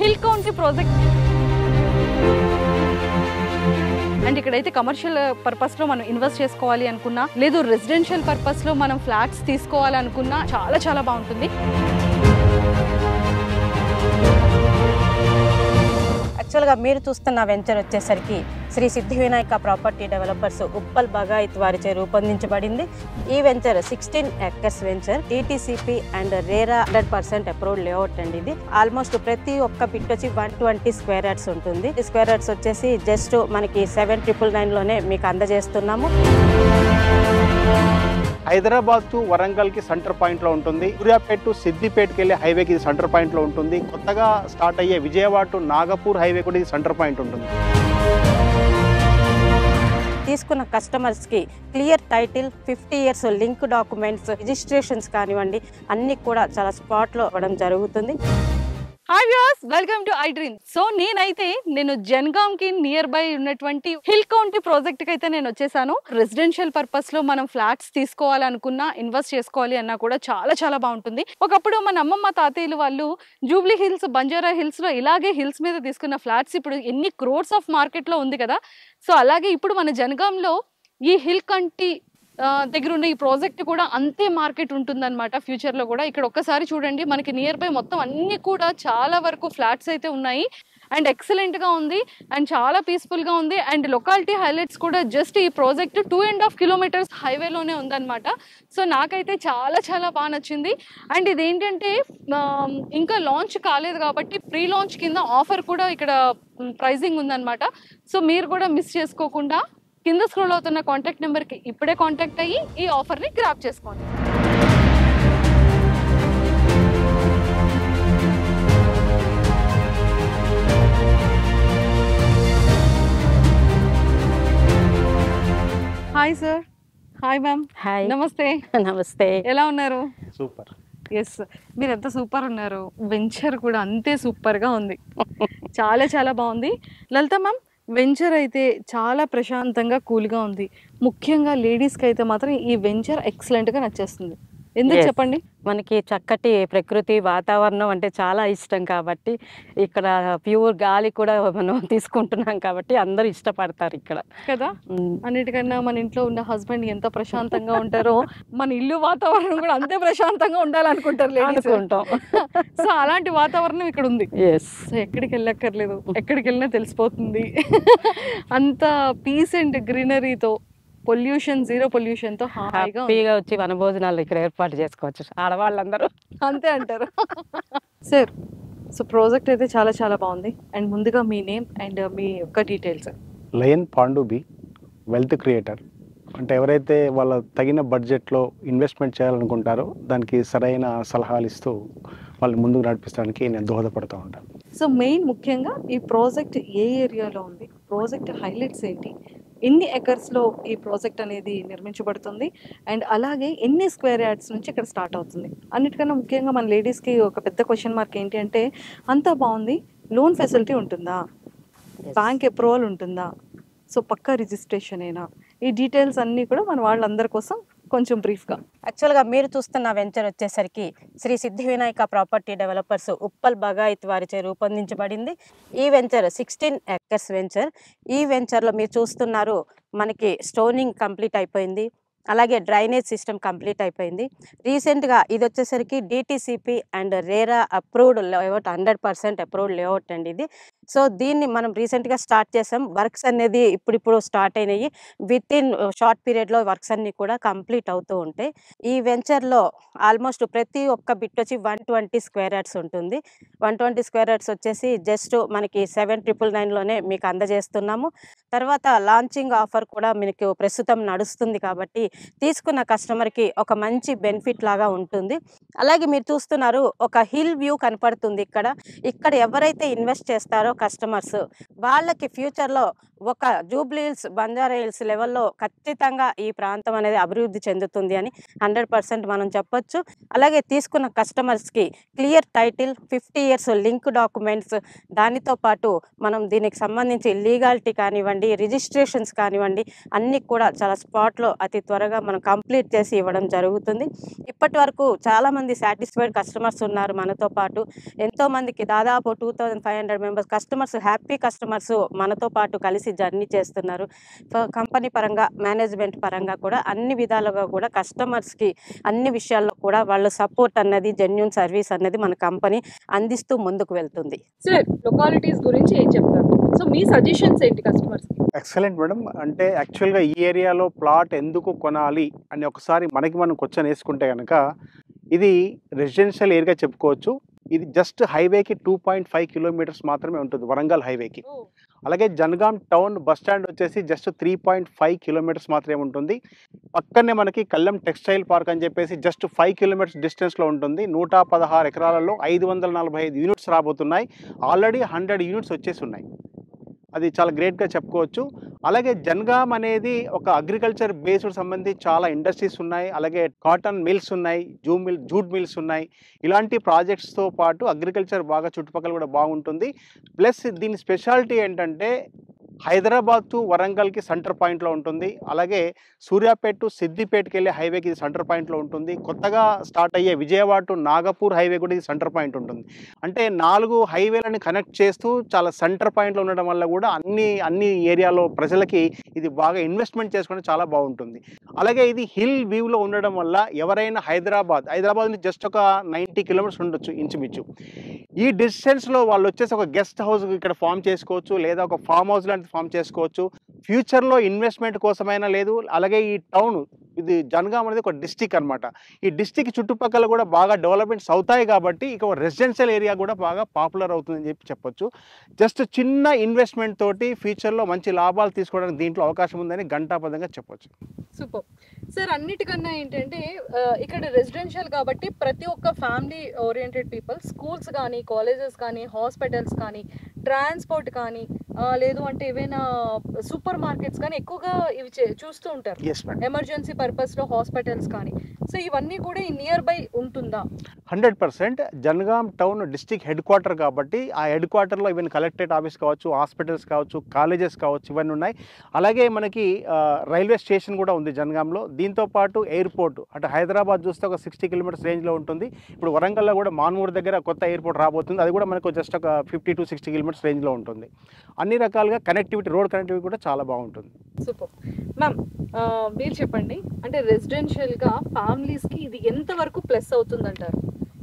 Hill county project. And ఇక్కడైతే commercial purpose లో మనం ఇన్వెస్ట్ చేసుకోవాలి అనుకున్నా, లేదు రెసిడెన్షియల్ పర్పస్ లో మనం ఫ్లాట్స్ తీసుకోవాలి అనుకున్నా చాలా చాలా బాగుంటుంది. యాక్చువల్గా మీరు చూస్తున్న వెంచర్ వచ్చేసరికి శ్రీ సిద్ధి వినాయక ప్రాపర్టీ డెవలపర్స్ ఉప్పల్ బగాయత్ వారిచే రూపొందించబడింది. ఈ venture 16 acres venture, TTCP and RERA 100% approved layout అండి. ఇది ఆల్మోస్ట్ ప్రతి ఒక్క బిట్ వచ్చి 120 square yards ఉంటుంది. స్క్వేర్ యార్డ్స్ వచ్చేసి జస్ట్ మనకి 7999 లోనే మీకు అందజేస్తున్నాము. హైదరాబాద్ టు వరంగల్ కి సెంటర్ పాయింట్ లో ఉంటుంది. సూర్యాపేట టు సిద్దిపేటకి వెళ్ళే హైవేకి ఇది సెంటర్ పాయింట్ లో ఉంటుంది. కొత్తగా స్టార్ట్ అయ్యే విజయవాడ టు నాగపూర్ హైవే కూడా ఇది సెంటర్ పాయింట్ ఉంటుంది. తీసుకున్న కస్టమర్స్ కి clear title, 50 years link documents, registrations కానివ్వండి అన్ని కూడా చాలా స్పాట్ లో ఇవ్వడం జరుగుతుంది. Hi viewers, welcome to I dream. So నేను జనగాం కి నియర్ బై ఉన్నటువంటి హిల్ కౌంటీ ప్రాజెక్ట్ కి అయితే నేను వచ్చేసాను. రెసిడెన్షియల్ పర్పస్ లో మనం ఫ్లాట్స్ తీసుకోవాలనుకున్నా, ఇన్వెస్ట్ చేసుకోవాలి అన్నా కూడా చాలా చాలా బాగుంటుంది. ఒకప్పుడు మన అమ్మమ్మ తాతయ్యలు వాళ్ళు జూబ్లీ హిల్స్, బంజారా హిల్స్ లో ఇలాగే హిల్స్ మీద తీసుకున్న ఫ్లాట్స్ ఇప్పుడు ఎన్ని క్రోర్స్ ఆఫ్ మార్కెట్ లో ఉంది కదా. సో అలాగే ఇప్పుడు మన జనగాంలో ఈ హిల్ కౌంటీ దగ్గర ఉన్న ఈ ప్రాజెక్ట్ కూడా అంతే మార్కెట్ ఉంటుందన్నమాట ఫ్యూచర్ లో కూడా. ఇక్కడ ఒక్కసారి చూడండి, మనకి నియర్ బై మొత్తం అన్ని కూడా చాలా వరకు ఫ్లాట్స్ అయితే ఉన్నాయి. అండ్ ఎక్సలెంట్ గా ఉంది అండ్ చాలా పీస్ఫుల్ గా ఉంది. అండ్ లొకాలిటీ హైలైట్స్ కూడా జస్ట్ ఈ ప్రాజెక్ట్ 2.5 kilometers హైవేలోనే ఉందన్నమాట. సో నాకైతే చాలా చాలా బాగా నచ్చింది. అండ్ ఇదేంటంటే ఇంకా లాంచ్ కాలేదు కాబట్టి ప్రీ లాంచ్ కింద ఆఫర్ కూడా ఇక్కడ ప్రైజింగ్ ఉందన్నమాట. సో మీరు కూడా మిస్ చేసుకోకుండా కింద స్క్రోల్ అవుతున్న కాంటాక్ట్ నెంబర్కి ఇప్పుడే కాంటాక్ట్ అయ్యి ఈ ఆఫర్ని గ్రాప్ చేసుకోండి. Hi sir. Hi ma'am. Hi. నమస్తే. నమస్తే. ఎలా ఉన్నారు? సూపర్. ఎస్, మీరు ఎంత సూపర్ ఉన్నారు. వెంచర్ కూడా అంతే సూపర్గా ఉంది. చాలా చాలా బాగుంది. లలిత మ్యామ్, వెంచర్ అయితే చాలా ప్రశాంతంగా కూల్గా ఉంది. ముఖ్యంగా లేడీస్కి అయితే మాత్రం ఈ వెంచర్ ఎక్సలెంట్గా నచ్చేస్తుంది. ఎందుకు చెప్పండి? మనకి చక్కటి ప్రకృతి వాతావరణం అంటే చాలా ఇష్టం కాబట్టి, ఇక్కడ ప్యూర్ గాలి కూడా మనం తీసుకుంటున్నాం కాబట్టి అందరూ ఇష్టపడతారు ఇక్కడ కదా. అన్నిటికన్నా మన ఇంట్లో ఉన్న హస్బెండ్ ఎంత ప్రశాంతంగా ఉంటారో మన ఇల్లు వాతావరణం కూడా అంతే ప్రశాంతంగా ఉండాలనుకుంటారు లేడీస్. సో అలాంటి వాతావరణం ఇక్కడ ఉంది. సో ఎక్కడికి వెళ్ళక్కర్లేదు, ఎక్కడికి వెళ్ళినా తెలిసిపోతుంది. అంత పీస్ అండ్ గ్రీనరీతో, పొల్యూషన్, జీరో పొల్యూషన్ తో హ్యాపీగా వచ్చి వనభోజనాలు ఇక్కడ ఏర్పాటు చేసుకోవచ్చు ఆడవాళ్ళందరూ. అంతే అంటారు సార్. సో ప్రాజెక్ట్ అయితే చాలా చాలా బాగుంది. అండ్ ముందుగా మీ నేమ్ అండ్ మీ యొక్క details. Lion Pandu B, wealth creator. అంటే ఎవరైతే వాళ్ళ తగిన బడ్జెట్లో ఇన్వెస్ట్మెంట్ చేయాలనుకుంటారో దానికి సరైన సలహాలు ఇస్తూ వాళ్ళు ముందుకు నడిపించడానికి నేను దోహదపడుతూ ఉంటాను. సో మెయిన్ ముఖ్యంగా ఈ ప్రాజెక్ట్ ఏ ఏరియాలో ఉంది, ప్రాజెక్ట్ హైలైట్స్ ఏంటి, ఎన్ని ఎకర్స్లో ఈ ప్రాజెక్ట్ అనేది నిర్మించబడుతుంది, అండ్ అలాగే ఎన్ని స్క్వేర్ యార్డ్స్ నుంచి ఇక్కడ స్టార్ట్ అవుతుంది. అన్నిటికన్నా ముఖ్యంగా మన లేడీస్కి ఒక పెద్ద క్వశ్చన్ మార్క్ ఏంటి అంటే, అంతా బాగుంది, లోన్ ఫెసిలిటీ ఉంటుందా, బ్యాంక్ అప్రూవల్ ఉంటుందా, సో పక్కా రిజిస్ట్రేషన్ అయినా, ఈ డీటెయిల్స్ అన్నీ కూడా మన వాళ్ళందరి కోసం కొంచెం బ్రీఫ్గా. యాక్చువల్గా మీరు చూస్తున్న వెంచర్ వచ్చేసరికి శ్రీ సిద్ధి వినాయక ప్రాపర్టీ డెవలపర్స్ ఉప్పల్ బగాయత్ వారిచే రూపొందించబడింది. ఈ వెంచర్ 16 acres వెంచర్. ఈ వెంచర్లో మీరు చూస్తున్నారు మనకి స్టోనింగ్ కంప్లీట్ అయిపోయింది, అలాగే డ్రైనేజ్ సిస్టమ్ కంప్లీట్ అయిపోయింది. రీసెంట్గా ఇది వచ్చేసరికి DTCP and RERA approved layout, 100% approved layout అండి ఇది. సో దీన్ని మనం రీసెంట్గా స్టార్ట్ చేసాం. వర్క్స్ అనేది ఇప్పుడు స్టార్ట్ అయినాయి. విత్ ఇన్ షార్ట్ పీరియడ్లో వర్క్స్ అన్నీ కూడా కంప్లీట్ అవుతూ ఉంటాయి. ఈ వెంచర్లో ఆల్మోస్ట్ ప్రతి ఒక్క బిట్ వచ్చి 120 square yards ఉంటుంది. 120 square yards వచ్చేసి జస్ట్ మనకి 7999 లోనే మీకు అందజేస్తున్నాము. తర్వాత లాంచింగ్ ఆఫర్ కూడా మీకు ప్రస్తుతం నడుస్తుంది కాబట్టి తీసుకున్న కస్టమర్కి ఒక మంచి బెనిఫిట్ లాగా ఉంటుంది. అలాగే మీరు చూస్తున్నారు ఒక హిల్ వ్యూ కనపడుతుంది. ఇక్కడ ఎవరైతే ఇన్వెస్ట్ చేస్తారో కస్టమర్స్ వాళ్ళకి ఫ్యూచర్లో ఒక జూబ్లీ హిల్స్, బంజారా హిల్స్ లెవెల్లో ఖచ్చితంగా ఈ ప్రాంతం అనేది అభివృద్ధి చెందుతుంది అని 100% మనం చెప్పొచ్చు. అలాగే తీసుకున్న కస్టమర్స్కి clear title, 50 years link documents, దానితో పాటు మనం దీనికి సంబంధించి లీగాలిటీ కానివ్వండి, రిజిస్ట్రేషన్స్ కానివ్వండి, అన్నీ కూడా చాలా స్పాట్లో అతి త్వరగా మనం కంప్లీట్ చేసి ఇవ్వడం జరుగుతుంది. ఇప్పటి వరకు చాలామంది సాటిస్ఫైడ్ కస్టమర్స్ ఉన్నారు మనతో పాటు. ఎంతోమందికి దాదాపు 2500 మెంబర్స్ కస్టమర్స్, హ్యాపీ కస్టమర్స్ మనతో పాటు కలిసి జర్నీ చేస్తున్నారు. కంపెనీ పరంగా, మేనేజ్మెంట్ పరంగా కూడా అన్ని విధాలుగా కూడా కస్టమర్స్కి అన్ని విషయాల్లో కూడా వాళ్ళ సపోర్ట్ అన్నది, జెన్యూన్ సర్వీస్ అన్నది మన కంపెనీ అందిస్తూ ముందుకు వెళ్తుంది. సార్ లొకాలిటీస్ గురించి ఏం చెప్తారు? సో మీ సజెషన్స్ ఏంటి కస్టమర్స్? Excellent madam. అంటే యాక్చువల్గా ఈ ఏరియాలో ప్లాట్ ఎందుకు కొనాలి అని ఒకసారి మనం క్వశ్చన్ వేసుకుంటే కనుక ఇది రెసిడెన్షియల్ ఏరియా చెప్పుకోవచ్చు. ఇది జస్ట్ హైవేకి 2.5 kilometers మాత్రమే ఉంటుంది, వరంగల్ హైవేకి. అలాగే జనగాం టౌన్ బస్ స్టాండ్ వచ్చేసి జస్ట్ 3.5 kilometers మాత్రమే ఉంటుంది. పక్కనే మనకి కల్లం టెక్స్టైల్ పార్క్ అని చెప్పేసి జస్ట్ 5 kilometers డిస్టెన్స్లో ఉంటుంది. 116 ఎకరాలలో 545 యూనిట్స్ రాబోతున్నాయి. ఆల్రెడీ 100 యూనిట్స్ వచ్చేసి ఉన్నాయి. అది చాలా గ్రేట్గా చెప్పుకోవచ్చు. అలాగే జనగాం అనేది ఒక అగ్రికల్చర్ బేస్డ్ సంబంధించి చాలా ఇండస్ట్రీస్ ఉన్నాయి. అలాగే కాటన్ మిల్స్ ఉన్నాయి, జూట్ మిల్స్ ఉన్నాయి. ఇలాంటి ప్రాజెక్ట్స్తో పాటు అగ్రికల్చర్ బాగా చుట్టుపక్కల కూడా బాగుంటుంది. ప్లస్ దీని స్పెషాలిటీ ఏంటంటే హైదరాబాద్ టు వరంగల్కి సెంటర్ పాయింట్లో ఉంటుంది. అలాగే సూర్యాపేట టు సిద్దిపేటకి వెళ్ళే హైవేకి సెంటర్ పాయింట్లో ఉంటుంది. కొత్తగా స్టార్ట్ అయ్యే విజయవాడ టు నాగపూర్ హైవే కూడా ఇది సెంటర్ పాయింట్ ఉంటుంది. అంటే 4 హైవేలను కనెక్ట్ చేస్తూ చాలా సెంటర్ పాయింట్లో ఉండడం వల్ల కూడా అన్ని ఏరియాలో ప్రజలకి ఇది బాగా ఇన్వెస్ట్మెంట్ చేసుకుంటే చాలా బాగుంటుంది. అలాగే ఇది హిల్ వ్యూలో ఉండడం వల్ల ఎవరైనా హైదరాబాద్ నుంచి జస్ట్ ఒక 90 kilometers ఉండొచ్చు ఇంచుమించు. ఈ డిస్టెన్స్లో వాళ్ళు వచ్చేసి ఒక గెస్ట్ హౌస్ ఇక్కడ ఫామ్ చేసుకోవచ్చు, లేదా ఒక ఫామ్ హౌస్ లాంటి ఫామ్ చేసుకోవచ్చు. ఫ్యూచర్లో ఇన్వెస్ట్మెంట్ కోసమైనా లేదు. అలాగే ఈ టౌన్, ఇది జనగాం అనేది ఒక డిస్టిక్ అనమాట. ఈ డిస్టిక్ చుట్టుపక్కల కూడా బాగా డెవలప్మెంట్స్ అవుతాయి కాబట్టి ఇక రెసిడెన్షియల్ ఏరియా కూడా బాగా పాపులర్ అవుతుందని చెప్పొచ్చు. జస్ట్ చిన్న ఇన్వెస్ట్మెంట్ తోటి ఫ్యూచర్లో మంచి లాభాలు తీసుకోవడానికి దీంట్లో అవకాశం ఉందని ఘంటాపథంగా చెప్పొచ్చు. Super sir. అన్నిటికన్నా ఏంటంటే ఇక్కడ రెసిడెన్షియల్ కాబట్టి ప్రతి ఒక్క ఫ్యామిలీ ఓరియంటెడ్ పీపుల్, స్కూల్స్ కానీ, కాలేజెస్ కానీ, హాస్పిటల్స్ కానీ, ట్రాన్స్పోర్ట్ కానీ, లేదు అంటే ఏవైనా సూపర్ మార్కెట్స్ కానీ ఎక్కువగా ఇవి చూస్తూ ఉంటారు. ఎమర్జెన్సీ పర్పస్లో హాస్పిటల్స్ కానీ. సో ఇవన్నీ కూడా ఈ నియర్ బై ఉంటుందా? 100%. Jangaon town district head quarter కాబట్టి ఆ హెడ్ క్వార్టర్లో ఈవెన్ కలెక్టరేట్ ఆఫీస్ కావచ్చు, హాస్పిటల్స్ కావచ్చు, కాలేజెస్ కావచ్చు, ఇవన్నీ ఉన్నాయి. అలాగే మనకి రైల్వే స్టేషన్ కూడా ఉంది జనగాంలో. దీంతోపాటు ఎయిర్పోర్ట్, అంటే హైదరాబాద్ చూస్తే ఒక 60 kilometers రేంజ్లో ఉంటుంది. ఇప్పుడు వరంగల్లో కూడా మాన్మూరు దగ్గర కొత్త ఎయిర్పోర్ట్ రాబోతుంది. అది కూడా మనకు జస్ట్ ఒక 50 to 60 kilometers రేంజ్లో ఉంటుంది. అన్ని రకాలుగా కనెక్టివిటీ, రోడ్ కనెక్టివిటీ కూడా చాలా బాగుంటుంది. Super ma'am. మీరు చెప్పండి, అంటే రెసిడెన్షియల్గా ఫ్యామిలీస్కి ఇది ఎంతవరకు ప్లస్ అవుతుందంటారు?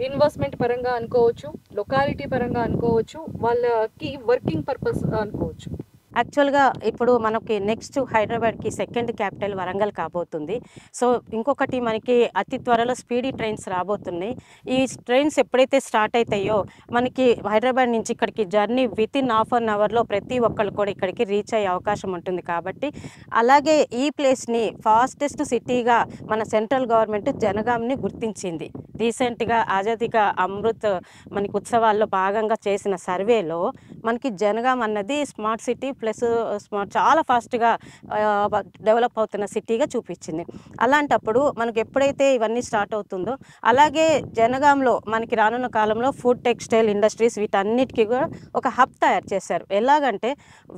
ఇన్వెస్ట్మెంట్ పరంగా అనుకోవచ్చు, లొకాలిటీ పరంగా అనుకోవచ్చు, వాళ్ళకి వర్కింగ్ పర్పస్ అనుకోవచ్చు. యాక్చువల్గా ఇప్పుడు మనకి నెక్స్ట్ హైదరాబాద్కి సెకండ్ క్యాపిటల్ వరంగల్ కాబోతుంది. సో ఇంకొకటి మనకి అతి త్వరలో స్పీడీ ట్రైన్స్ రాబోతున్నాయి. ఈ ట్రైన్స్ ఎప్పుడైతే స్టార్ట్ అవుతాయో మనకి హైదరాబాద్ నుంచి ఇక్కడికి జర్నీ వితిన్ ½ an hourలో ప్రతి ఒక్కళ్ళు కూడా ఇక్కడికి రీచ్ అయ్యే అవకాశం ఉంటుంది. కాబట్టి అలాగే ఈ ప్లేస్ని ఫాస్టెస్ట్ సిటీగా మన సెంట్రల్ గవర్నమెంట్ జనగాంని గుర్తించింది. రీసెంట్గా ఆజాదీ కా అమృత్ మనకి ఉత్సవాల్లో భాగంగా చేసిన సర్వేలో మనకి జనగాం అన్నది స్మార్ట్ సిటీ ప్లస్ చాలా ఫాస్ట్గా డెవలప్ అవుతున్న సిటీగా చూపించింది. అలాంటప్పుడు మనకి ఎప్పుడైతే ఇవన్నీ స్టార్ట్ అవుతుందో, అలాగే జనగాంలో మనకి రానున్న కాలంలో ఫుడ్, టెక్స్టైల్ ఇండస్ట్రీస్ వీటన్నిటికీ కూడా ఒక హబ్ తయారు చేశారు. ఎలాగంటే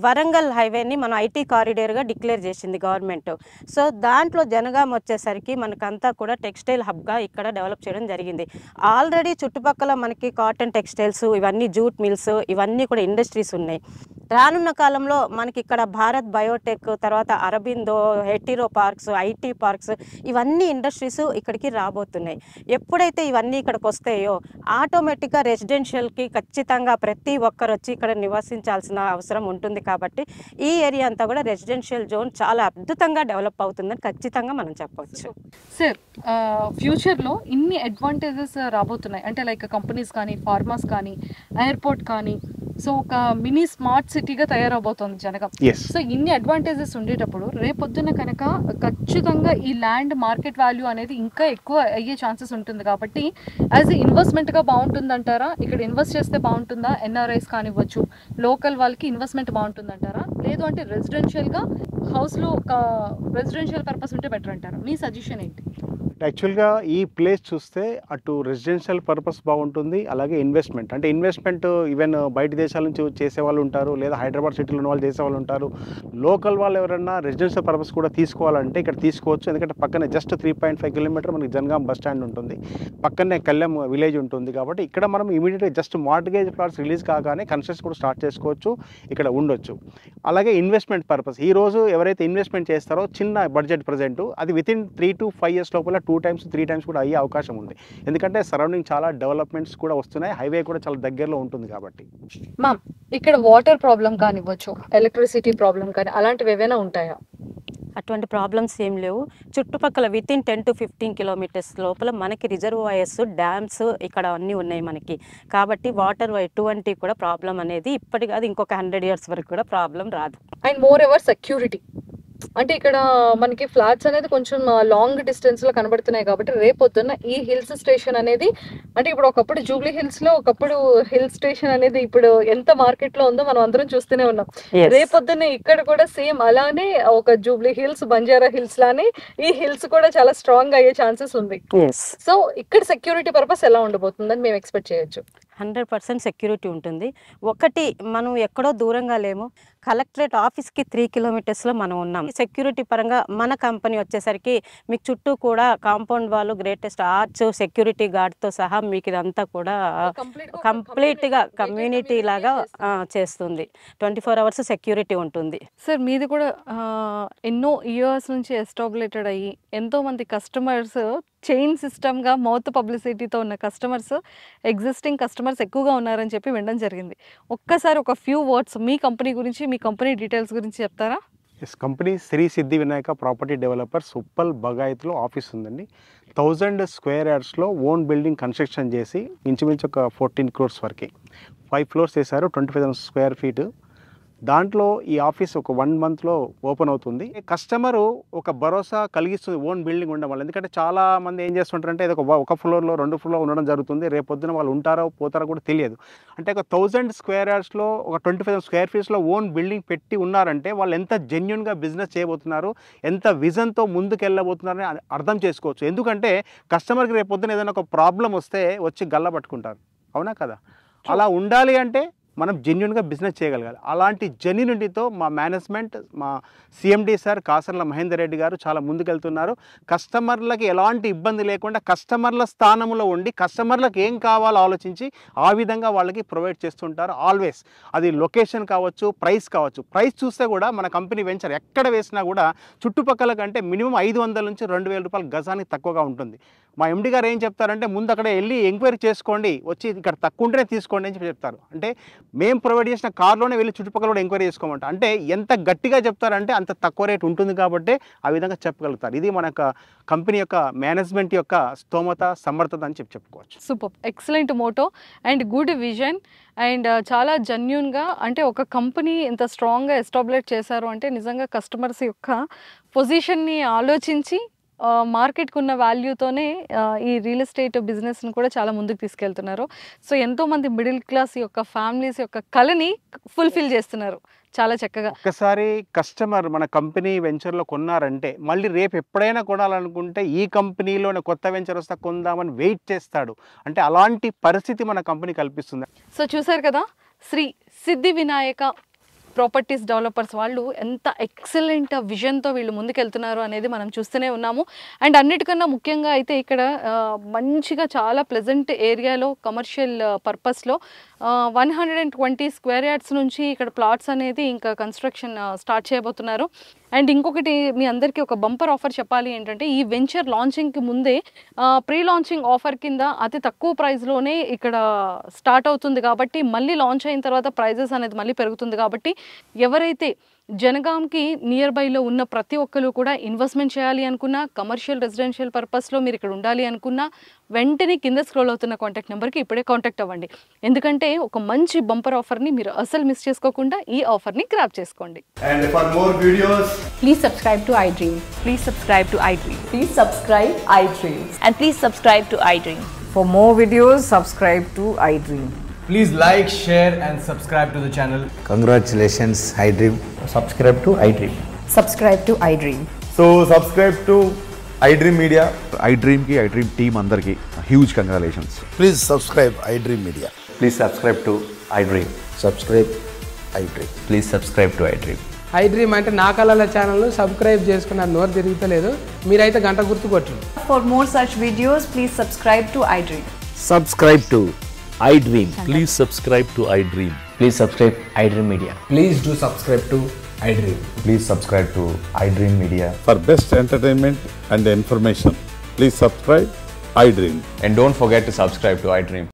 వరంగల్ హైవేని మన ఐటీ కారిడార్గా డిక్లేర్ చేసింది గవర్నమెంట్. సో దాంట్లో జనగాం వచ్చేసరికి మనకంతా కూడా టెక్స్టైల్ హబ్గా ఇక్కడ డెవలప్ చేయడం జరిగింది. ఆల్రెడీ చుట్టుపక్కల మనకి కాటన్ టెక్స్టైల్స్, ఇవన్నీ జూట్ మిల్స్, ఇవన్నీ కూడా ఇండస్ట్రీస్ ఉన్నాయి. రానున్న కాలంలో మనకి ఇక్కడ భారత్ బయోటెక్, తర్వాత Aurobindo, Hetero parks, IT parks, ఇవన్నీ ఇండస్ట్రీస్ ఇక్కడికి రాబోతున్నాయి. ఎప్పుడైతే ఇవన్నీ ఇక్కడికి వస్తాయో ఆటోమేటిక్గా రెసిడెన్షియల్కి ఖచ్చితంగా ప్రతి ఒక్కరు వచ్చి ఇక్కడ నివసించాల్సిన అవసరం ఉంటుంది. కాబట్టి ఈ ఏరియా అంతా కూడా రెసిడెన్షియల్ జోన్ చాలా అద్భుతంగా డెవలప్ అవుతుందని ఖచ్చితంగా మనం చెప్పవచ్చు. సార్ ఫ్యూచర్లో ఇన్ని అడ్వాంటేజెస్ రాబోతున్నాయి అంటే లైక్ కంపెనీస్ కానీ, ఫార్మర్స్ కానీ, ఎయిర్పోర్ట్ కానీ, సో ఒక మినీ స్మార్ట్ సిటీగా తయారవబోతోంది జనగాం. ఎస్. సో ఇన్ని అడ్వాంటేజెస్ ఉండేటప్పుడు రేపొద్దున కనుక ఖచ్చితంగా ఈ ల్యాండ్ మార్కెట్ వాల్యూ అనేది ఇంకా ఎక్కువ అయ్యే ఛాన్సెస్ ఉంటుంది కాబట్టి యాజ్ ఇన్వెస్ట్మెంట్గా బాగుంటుందంటారా? ఇక్కడ ఇన్వెస్ట్ చేస్తే బాగుంటుందా? ఎన్ఆర్ఐస్ కానివ్వచ్చు, లోకల్ వాళ్ళకి ఇన్వెస్ట్మెంట్ బాగుంటుందంటారా? లేదు అంటే రెసిడెన్షియల్గా హౌస్లో ఒక రెసిడెన్షియల్ పర్పస్ ఉంటే బెటర్ అంటారా? మీ సజెషన్ ఏంటి? యాక్చువల్గా ఈ ప్లేస్ చూస్తే అటు రెసిడెన్షియల్ పర్పస్ బాగుంటుంది, అలాగే ఇన్వెస్ట్మెంట్. అంటే ఇన్వెస్ట్మెంట్ ఈవెన్ బయట దేశాల నుంచి చేసే వాళ్ళు ఉంటారు, లేదా హైదరాబాద్ సిటీలో ఉన్న వాళ్ళు చేసే వాళ్ళు ఉంటారు. లోకల్ వాళ్ళు ఎవరైనా రెసిడెన్షియల్ పర్పస్ కూడా తీసుకోవాలంటే ఇక్కడ తీసుకోవచ్చు. ఎందుకంటే పక్కనే జస్ట్ 3.5 కిలోమీటర్ మనకి జనగాం బస్ స్టాండ్ ఉంటుంది, పక్కనే కళ్యాణ్ విలేజ్ ఉంటుంది. కాబట్టి ఇక్కడ మనం ఇమీడియట్గా జస్ట్ మార్ట్గేజ్ ప్లాట్స్ రిలీజ్ కాగానే కన్స్ట్రక్షన్ కూడా స్టార్ట్ చేసుకోవచ్చు, ఇక్కడ ఉండొచ్చు. అలాగే ఇన్వెస్ట్మెంట్ పర్పస్ ఈరోజు ఎవరైతే ఇన్వెస్ట్మెంట్ చేస్తారో చిన్న బడ్జెట్ ప్రజెంట్ అది వితిన్ 3 to 5 years లోపల 2 times 3 times కూడా అయ్యే అవకాశం ఉంది. ఎందుకంటే సరౌండింగ్ చాలా డెవలప్మెంట్స్ కూడా వస్తున్నాయి, హైవే కూడా చాలా దగ్గరలో ఉంటుంది కాబట్టి. మ్యామ్, ఇక్కడ వాటర్ ప్రాబ్లం కానివ్వచ్చు, ఎలక్ట్రిసిటీ ప్రాబ్లం కానీ అలాంటివి ఏవైనా ఉంటాయా? అటువంటి ప్రాబ్లమ్స్ ఏం లేవు. చుట్టుపక్కల వితిన్ 10 to 15 kilometers లోపల మనకి రిజర్వాయర్స్, డ్యామ్స్ ఇక్కడ అన్నీ ఉన్నాయి మనకి. కాబట్టి వాటర్ ఎటువంటి కూడా ప్రాబ్లం అనేది ఇప్పటి కాదు ఇంకొక 100 years వరకు కూడా ప్రాబ్లం రాదు. అండ్ మోర్ ఎవర్ సెక్యూరిటీ, అంటే ఇక్కడ మనకి ఫ్లాట్స్ అనేది కొంచెం లాంగ్ డిస్టెన్స్ లో కనబడుతున్నాయి కాబట్టి రేపొద్దున్న ఈ హిల్స్ స్టేషన్ అనేది, అంటే ఇప్పుడు ఒకప్పుడు జూబ్లీ హిల్స్ లో ఒకప్పుడు హిల్ స్టేషన్ అనేది ఇప్పుడు ఎంత మార్కెట్ లో ఉందో మనం అందరం చూస్తూనే ఉన్నాం. రేపొద్దున్న ఇక్కడ కూడా సేమ్ అలానే ఒక జూబ్లీ హిల్స్, బంజారా హిల్స్ లానే ఈ హిల్స్ కూడా చాలా స్ట్రాంగ్ అయ్యే ఛాన్సెస్ ఉంది. సో ఇక్కడ సెక్యూరిటీ పర్పస్ ఎలా ఉండబోతుందని మేము ఎక్స్పెక్ట్ చేయొచ్చు? 100% సెక్యూరిటీ ఉంటుంది. ఒకటి, మనం ఎక్కడో దూరంగా లేము, కలెక్టరేట్ ఆఫీస్కి 3 kilometers మనం ఉన్నాం. సెక్యూరిటీ పరంగా మన కంపెనీ వచ్చేసరికి మీకు చుట్టూ కూడా కాంపౌండ్ వాళ్ళు, గ్రేటెస్ట్ ఆర్చ్, సెక్యూరిటీ గార్డ్తో సహా మీకు ఇదంతా కూడా కంప్లీట్గా కమ్యూనిటీ లాగా చేస్తుంది. 24 hours సెక్యూరిటీ ఉంటుంది. సార్ మీది కూడా ఎన్నో ఇయర్స్ నుంచి ఎస్టాబ్లిటెడ్ అయ్యి ఎంతోమంది కస్టమర్స్ చైన్ సిస్టమ్గా మౌత్ పబ్లిసిటీతో ఉన్న కస్టమర్స్, ఎగ్జిస్టింగ్ కస్టమర్స్ ఎక్కువగా ఉన్నారని చెప్పి వినడం జరిగింది. ఒక్కసారి ఒక ఫ్యూ వర్డ్స్ మీ కంపెనీ గురించి, మీ కంపెనీ డీటెయిల్స్ గురించి చెప్తారా? Yes, company Sri Siddhi Vinayaka property developers Uppal బగాయత్లో ఆఫీస్ ఉందండి. 1000 square yardsలో ఓన్ బిల్డింగ్ కన్స్ట్రక్షన్ చేసి ఇంచుమించు ఒక 14 crores వరకు 5 floors చేశారు, 25,000 square feet. దాంట్లో ఈ ఆఫీస్ ఒక 1 monthలో ఓపెన్ అవుతుంది. కస్టమరు ఒక భరోసా కలిగిస్తుంది ఓన్ బిల్డింగ్ ఉండడం వల్ల. ఎందుకంటే చాలా మంది ఏం చేస్తుంటారంటే ఇది ఒక ఫ్లోర్లో 2 floor ఉండడం జరుగుతుంది, రేపొద్దున వాళ్ళు ఉంటారో పోతారో కూడా తెలియదు. అంటే ఒక 1000 square yardsలో ఒక 25,000 square feetsలో ఓన్ బిల్డింగ్ పెట్టి ఉన్నారంటే వాళ్ళు ఎంత జెన్యున్గా బిజినెస్ చేయబోతున్నారు, ఎంత విజన్తో ముందుకు వెళ్ళబోతున్నారని అర్థం చేసుకోవచ్చు. ఎందుకంటే కస్టమర్కి రేపొద్దున ఏదైనా ఒక ప్రాబ్లం వస్తే వచ్చి గల్ల పట్టుకుంటారు, అవునా కదా? అలా ఉండాలి అంటే మనం జెన్యున్గా బిజినెస్ చేయగలగాలి. అలాంటి జెన్యునిటీతో మా మేనేజ్మెంట్, మా సిఎండి సార్ కాసర్ల మహేందర్ రెడ్డి గారు చాలా ముందుకెళ్తున్నారు. కస్టమర్లకి ఎలాంటి ఇబ్బంది లేకుండా కస్టమర్ల స్థానంలో ఉండి కస్టమర్లకు ఏం కావాలో ఆలోచించి ఆ విధంగా వాళ్ళకి ప్రొవైడ్ చేస్తుంటారు ఆల్వేస్. అది లొకేషన్ కావచ్చు, ప్రైస్ కావచ్చు. ప్రైస్ చూస్తే కూడా మన కంపెనీ వెంచర్ ఎక్కడ వేసినా కూడా చుట్టుపక్కల కంటే మినిమం 500 నుంచి 2,000 రూపాయలు గజానికి తక్కువగా ఉంటుంది. మా ఎండి గారు ఏం చెప్తారంటే ముందు అక్కడ వెళ్ళి ఎంక్వైరీ చేసుకోండి, వచ్చి ఇక్కడ తక్కువ ఉంటేనే తీసుకోండి అని చెప్పి చెప్తారు. అంటే మేము ప్రొవైడ్ చేసిన కార్లోనే వెళ్ళి చుట్టుపక్కల కూడా ఎంక్వైరీ చేసుకోమంట. అంటే ఎంత గట్టిగా చెప్తారంటే అంత తక్కువ రేట్ ఉంటుంది కాబట్టి ఆ విధంగా చెప్పగలుగుతారు. ఇది మన కంపెనీ యొక్క మేనేజ్మెంట్ యొక్క స్తోమత, సమర్థత అని చెప్పుకోవచ్చు. Super, excellent motto and good vision and చాలా జెన్యూన్గా, అంటే ఒక కంపెనీ ఇంత స్ట్రాంగ్గా ఎస్టాబ్లిష్ చేశారు అంటే నిజంగా కస్టమర్స్ యొక్క పొజిషన్ని ఆలోచించి మార్కెట్కి ఉన్న వాల్యూతోనే ఈ రియల్ ఎస్టేట్ బిజినెస్ని కూడా చాలా ముందుకు తీసుకెళ్తున్నారు. సో ఎంతోమంది మిడిల్ క్లాస్ యొక్క ఫ్యామిలీస్ యొక్క కళని ఫుల్ఫిల్ చేస్తున్నారు చాలా చక్కగా. ఒకసారి కస్టమర్ మన కంపెనీ వెంచర్లో కొన్నారంటే మళ్ళీ రేపు ఎప్పుడైనా కొనాలనుకుంటే ఈ కంపెనీలోనే కొత్త వెంచర్ వస్తే కొందామని వెయిట్ చేస్తాడు. అంటే అలాంటి పరిస్థితి మన కంపెనీ కల్పిస్తుంది. సో చూసారు కదా, శ్రీ సిద్ధి వినాయక ప్రాపర్టీస్ డెవలపర్స్ వాళ్ళు ఎంత ఎక్సలెంట్ విజన్తో వీళ్ళు ముందుకెళ్తున్నారు అనేది మనం చూస్తూనే ఉన్నాము. అండ్ అన్నిటికన్నా ముఖ్యంగా అయితే ఇక్కడ మంచిగా చాలా ప్లెజెంట్ ఏరియాలో కమర్షియల్ పర్పస్లో 120 square yards నుంచి ఇక్కడ ప్లాట్స్ అనేది ఇంకా కన్స్ట్రక్షన్ స్టార్ట్ చేయబోతున్నారు. అండ్ ఇంకొకటి మీ అందరికీ ఒక బంపర్ ఆఫర్ చెప్పాలి ఏంటంటే ఈ వెంచర్ లాంచింగ్కి ముందే ప్రీ లాంచింగ్ ఆఫర్ కింద అతి తక్కువ ప్రైస్లోనే ఇక్కడ స్టార్ట్ అవుతుంది కాబట్టి మళ్ళీ లాంచ్ అయిన తర్వాత ప్రైజెస్ అనేది మళ్ళీ పెరుగుతుంది కాబట్టి ఎవరైతే జనగాంకి నియర్ బైలో ఉన్న ప్రతి ఒక్కరు కూడా ఇన్వెస్ట్మెంట్ చేయాలి అనుకున్నా, కమర్షియల్ రెసిడెన్షియల్ పర్పస్లో మీరు ఇక్కడ ఉండాలి అనుకున్నా వెంటనే కింద స్క్రోల్ అవుతున్న కాంటాక్ట్ నెంబర్కి ఇప్పుడే కాంటాక్ట్ అవ్వండి. ఎందుకంటే ఒక మంచి బంపర్ ఆఫర్ని మీరు అసలు మిస్ చేసుకోకుండా ఈ ఆఫర్ని గ్రాబ్ చేసుకోండి. And for more videos, Please subscribe to iDream. Please subscribe to iDream. Please subscribe iDream. And please subscribe to iDream. For more videos, subscribe to iDream. please like, share and subscribe to the channel. Congratulations, iDream. Subscribe to iDream. Subscribe to iDream. So subscribe to iDream Media. iDream ki iDream team andarki huge congratulations. Please subscribe iDream Media. Please subscribe to iDream. Subscribe iDream. Please subscribe to iDream. iDream అంటే నా కళల channel subscribe చేసుకున్నారు, నోరు తిరుగుతలేదు, మీరైతే గంట గుర్తు కొట్టండి. For more such videos, please subscribe to iDream. Subscribe to iDream. Please subscribe to iDream. Please subscribe iDream Media. Please do subscribe to iDream. Please subscribe to iDream Media. For best entertainment and information, please subscribe iDream. And don't forget to subscribe to iDream.